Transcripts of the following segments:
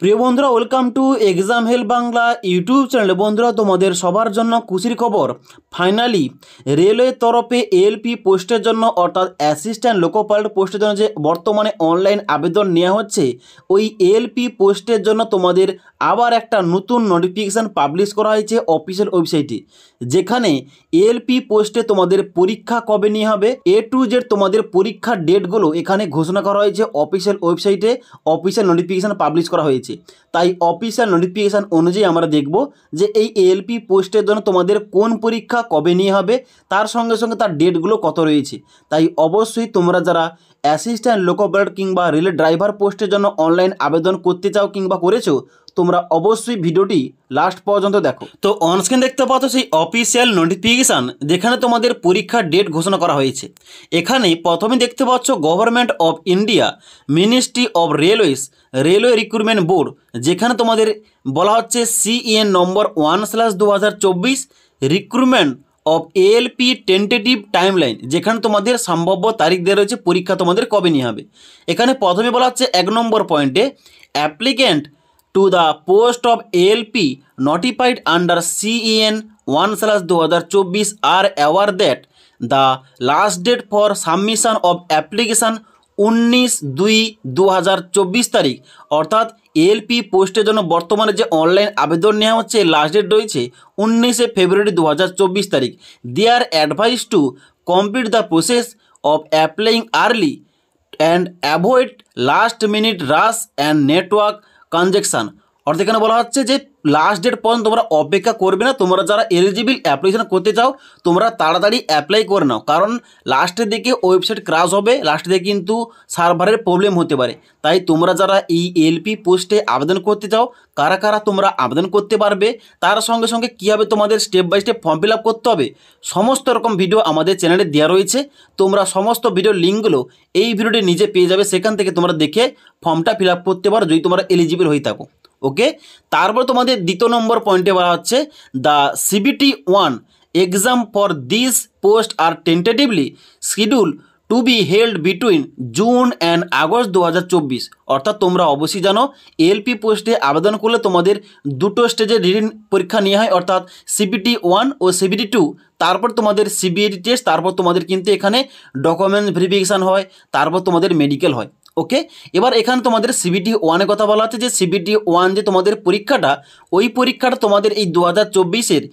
প্রিয় বন্ধুরা, welcome to exam help Bangla YouTube চ্যানেলে। বন্ধুরা, তোমাদের সবার জন্য খুশির খবর। ফাইনালি রেলওয়ের তরফে এএলপি পোস্টের জন্য অর্থাৎ অ্যাসিস্ট্যান্ট লোকো পাইলট পোস্টের জন্য যে বর্তমানে অনলাইন আবেদন নেওয়া হচ্ছে, ওই এএলপি পোস্টের জন্য তোমাদের আবার একটা নতুন নোটিফিকেশান পাবলিশ করা হয়েছে অফিসিয়াল ওয়েবসাইটে, যেখানে এএলপি পোস্টে তোমাদের পরীক্ষা কবে নিয়ে হবে এ টু জেড তোমাদের পরীক্ষার ডেটগুলো এখানে ঘোষণা করা হয়েছে অফিসিয়াল ওয়েবসাইটে। অফিসিয়াল নোটিফিকেশান পাবলিশ করা হয়েছে। তাই অফিসিয়াল নোটিফিকেশান অনুযায়ী আমরা দেখব যে এই এএলপি পোস্টের জন্য তোমাদের কোন পরীক্ষা কবে নিয়ে হবে, তার সঙ্গে সঙ্গে তার ডেটগুলো কত রয়েছে। তাই অবশ্যই তোমরা যারা অ্যাসিস্ট্যান্ট লোকো পাইলট কিংবা রেলের ড্রাইভার পোস্টের জন্য অনলাইন আবেদন করতে চাও কিংবা করেছো, তোমরা অবশ্যই ভিডিওটি লাস্ট পর্যন্ত দেখো। তো অনস্ক্রিন দেখতে পাচ্ছ সেই অফিসিয়াল নোটিফিকেশান, যেখানে তোমাদের পরীক্ষার ডেট ঘোষণা করা হয়েছে। এখানে প্রথমে দেখতে পাচ্ছ government of India ministry of railways railway recruitment board, যেখানে তোমাদের বলা হচ্ছে CEN number 1/2024 recruitment of ALP tentative timeline, যেখানে তোমাদের সম্ভাব্য তারিখ দেওয়া রয়েছে পরীক্ষা তোমাদের কবে নিয়ে হবে। এখানে প্রথমে বলা হচ্ছে 1 নম্বর পয়েন্টে, applicant to the post of ALP notified under CEN 1/2024 are aware that the last date for submission of application 19/2/2024 তারিখ, অর্থাৎ এএলপি পোস্টের জন্য বর্তমানে যে অনলাইন আবেদন নেওয়া হচ্ছে লাস্ট ডেট রয়েছে 19 ফেব্রুয়ারি 2024 তারিখ। They are advice to complete the process of applying early and avoid last minute rush and network congestion. অর্থাৎ এখানে বলা হচ্ছে যে লাস্ট ডেট পর্যন্ত তোমরা অপেক্ষা করবে না। তোমরা যারা এলিজিবল অ্যাপ্লিকেশন করতে চাও, তোমরা তাড়াতাড়ি অ্যাপ্লাই করে নাও, কারণ লাস্টের দিকে ওয়েবসাইট ক্রাশ হবে, লাস্টের দিকে কিন্তু সার্ভারের প্রবলেম হতে পারে। তাই তোমরা যারা এই এএলপি পোস্টে আবেদন করতে চাও, কারা কারা তোমরা আবেদন করতে পারবে, তার সঙ্গে সঙ্গে কীভাবে তোমাদের step by step form fill up করতে হবে, সমস্ত রকম ভিডিও আমাদের চ্যানেলে দেওয়া রয়েছে। তোমরা সমস্ত ভিডিওর লিঙ্কগুলো এই ভিডিওটি নিজে পেয়ে যাবে, সেখান থেকে তোমরা দেখে ফর্মটা ফিল আপ করতে পারো যদি তোমরা এলিজিবল হয়ে থাকো। ওকে, তারপর তোমাদের দ্বিতীয় নম্বর পয়েন্টে বলা হচ্ছে the CBT 1 exam for this post are tentatively scheduled to be held between June and August 2024। অর্থাৎ তোমরা অবশ্যই জানো এএলপি পোস্টে আবেদন করলে তোমাদের দুটো স্টেজে রিটেন পরীক্ষা নেওয়া হয়, অর্থাৎ CBT 1 ও CBT 2। তারপর তোমাদের CBAT টেস্ট, তারপর তোমাদের কিন্তু এখানে ডকুমেন্টস ভেরিফিকেশান হয়, তারপর তোমাদের মেডিকেল হয়। ওকে, এবার এখানে তোমাদের CBT 1 কথা বলা হচ্ছে যে CBT 1 যে তোমাদের পরীক্ষাটা, ওই পরীক্ষাটা তোমাদের এই 2024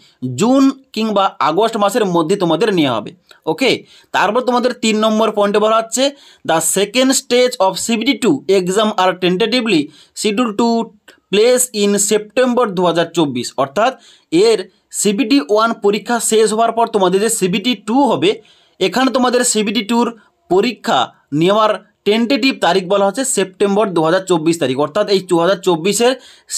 জুন কিংবা আগস্ট মাসের মধ্যে তোমাদের নেওয়া হবে। ওকে, তারপর তোমাদের 3 নম্বর পয়েন্টে বলা হচ্ছে the second stage of CBT 2 exam are tentatively scheduled to place in September 2024। অর্থাৎ এর CBT 1 পরীক্ষা শেষ হওয়ার পর তোমাদের যে CBT 2 হবে, এখানে তোমাদের CBT 2 পরীক্ষা নেওয়ার টেন্টেটিভ তারিখ বলা হচ্ছে সেপ্টেম্বর 2024 তারিখ। অর্থাৎ এই 2024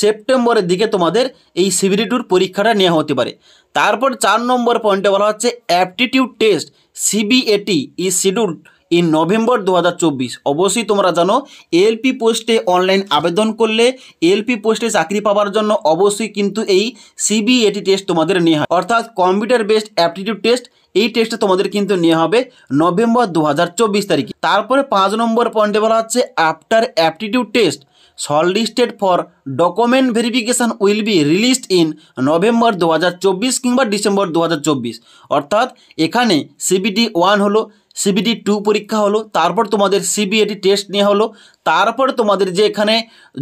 সেপ্টেম্বরের দিকে তোমাদের এই CBT 2 পরীক্ষাটা নেওয়া হতে পারে। তারপর 4 নম্বর পয়েন্টে বলা হচ্ছে aptitude test CBAT is scheduled in November 2024। অবশ্যই তোমরা জানো এএলপি পোস্টে অনলাইন আবেদন করলে এএলপি পোস্টে চাকরি পাওয়ার জন্য অবশ্যই কিন্তু এই CBAT টেস্ট তোমাদের নেওয়া হয়, অর্থাৎ কম্পিউটার বেসড অ্যাপটিটিউড টেস্ট। এই টেস্টটা তোমাদের কিন্তু নেওয়া হবে নভেম্বর 2024 তারিখে। তারপরে 5 নম্বর পয়েন্টে বলা হচ্ছে after aptitude test shortlisted for document verification will be released in November 2024 কিংবা ডিসেম্বর 2024। অর্থাৎ এখানে CBT 1 হলো, CBT 2 পরীক্ষা হলো, তারপর তোমাদের CBAT টেস্ট নেওয়া হলো, তারপর তোমাদের যে এখানে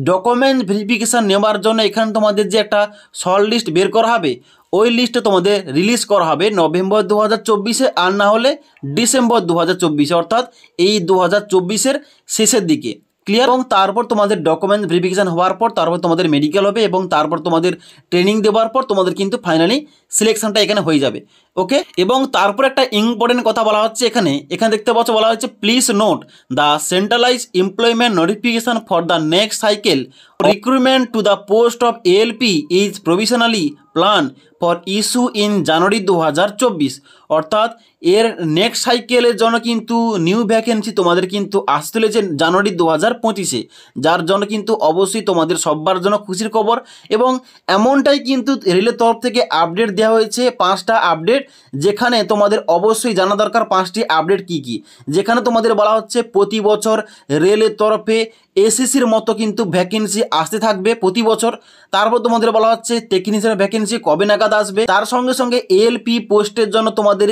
ডকুমেন্ট ভেরিফিকেশান নেওয়ার জন্য এখানে তোমাদের যে একটা শর্ট লিস্ট বের করা হবে, ওই লিস্টে তোমাদের রিলিজ করা হবে নভেম্বর 2024 আর না হলে ডিসেম্বর 2024, অর্থাৎ এই 2024 শেষের দিকে। ক্লিয়ার? এবং তারপর তোমাদের ডকুমেন্ট ভেরিফিকেশান হওয়ার পর তারপর তোমাদের মেডিকেল হবে এবং তারপর তোমাদের ট্রেনিং দেওয়ার পর তোমাদের কিন্তু ফাইনালি সিলেকশনটা এখানে হয়ে যাবে। ওকে, এবং তারপর একটা ইম্পর্টেন্ট কথা বলা হচ্ছে এখানে দেখতে পাচ্ছ বলা হচ্ছে please note the centralise employment notification for the next cycle recruitment to the post of ALP is provisionally plan for issue in January 2024, অর্থাৎ এর নেক্সট সাইকেলের জন্য কিন্তু নিউ ভ্যাকেন্সি তোমাদের কিন্তু আসতে চলেছে জানুয়ারি 2025-এ, যার জন্য কিন্তু অবশ্যই তোমাদের সবার জন্য খুশির খবর। এবং এমনটাই কিন্তু রেলের তরফ থেকে আপডেট দেওয়া হয়েছে, 5টা আপডেট, যেখানে তোমাদের অবশ্যই জানা দরকার 5টি আপডেট কী কী। যেখানে তোমাদের বলা হচ্ছে প্রতি বছর রেলের তরফে এসএসসির মতো কিন্তু ভ্যাকেন্সি আসতে থাকবে প্রতি বছর। তারপর তোমাদের বলা হচ্ছে টেকনিশিয়ান ভ্যাকেন্সি কবে নাগাদ আসবে। তার সঙ্গে সঙ্গে এএলপি পোস্টের জন্য তোমাদের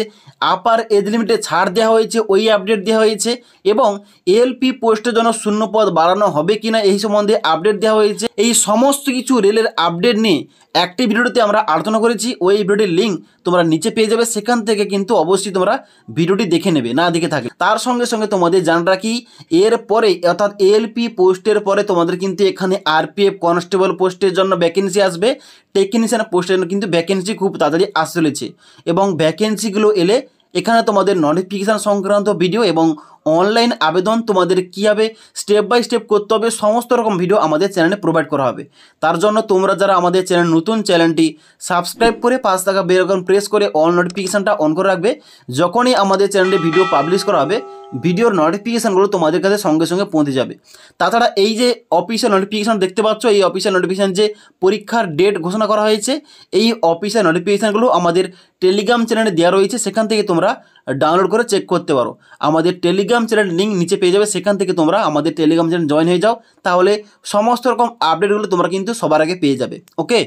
আপার এজ লিমিটে ছাড় দেওয়া হয়েছে, ওই আপডেট দেওয়া হয়েছে। এবং এএলপি পোস্টের জন্য শূন্যপদ বাড়ানো হবে কিনা এই সম্বন্ধে আপডেট দেওয়া হয়েছে। এই সমস্ত কিছু রেলের আপডেট নিয়ে একটি ভিডিওতে আমরা আলোচনা করেছি, ওই ভিডিওটির লিঙ্ক তোমরা নিচে পেয়ে যাবে, সেখান থেকে কিন্তু অবশ্যই তোমরা ভিডিওটি দেখে নেবে না দেখে থাকে। তার সঙ্গে সঙ্গে তোমাদের জানা রাখি, এর পরে অর্থাৎ এএলপি পোস্টের পরে তোমাদের কিন্তু এখানে আরপিএফ কনস্টেবল পোস্টের জন্য ভ্যাকেন্সি আসবে, টেকনিশিয়ান পোস্টের জন্য কিন্তু ভ্যাকেন্সি খুব তাড়াতাড়ি আসতে চলেছে। এবং ভ্যাকেন্সিগুলো এলে এখানে তোমাদের নোটিফিকেশান সংক্রান্ত ভিডিও এবং অনলাইন আবেদন তোমাদের কীভাবে স্টেপ বাই স্টেপ করতে হবে সমস্ত রকম ভিডিও আমাদের চ্যানেলে প্রোভাইড করা হবে। তার জন্য তোমরা যারা আমাদের চ্যানেল নতুন, চ্যানেলটি সাবস্ক্রাইব করে পাশ থাকা বেল আইকন প্রেস করে অল নোটিফিকেশানটা অন করে রাখবে। যখনই আমাদের চ্যানেলে ভিডিও পাবলিশ করা হবে ভিডিওর নোটিফিকেশানগুলো তোমাদের কাছে সঙ্গে সঙ্গে পৌঁছে যাবে। তাছাড়া এই যে অফিসিয়াল নোটিফিকেশান দেখতে পাচ্ছ, এই অফিসিয়াল নোটিফিকেশান যে পরীক্ষার ডেট ঘোষণা করা হয়েছে, এই অফিসিয়াল নোটিফিকেশানগুলো আমাদের টেলিগ্রাম চ্যানেলে দেওয়া রয়েছে, সেখান থেকে তোমরা ডাউনলোড করে চেক করতে পারো। আমাদের টেলিগ্রাম চ্যানেল লিঙ্ক নিচে পেয়ে যাবে, সেখান থেকে তোমরা আমাদের টেলিগ্রাম চ্যানেল জয়েন হয়ে যাও, তাহলে সমস্ত রকম আপডেটগুলো তোমরা কিন্তু সবার আগে পেয়ে যাবে। ওকে।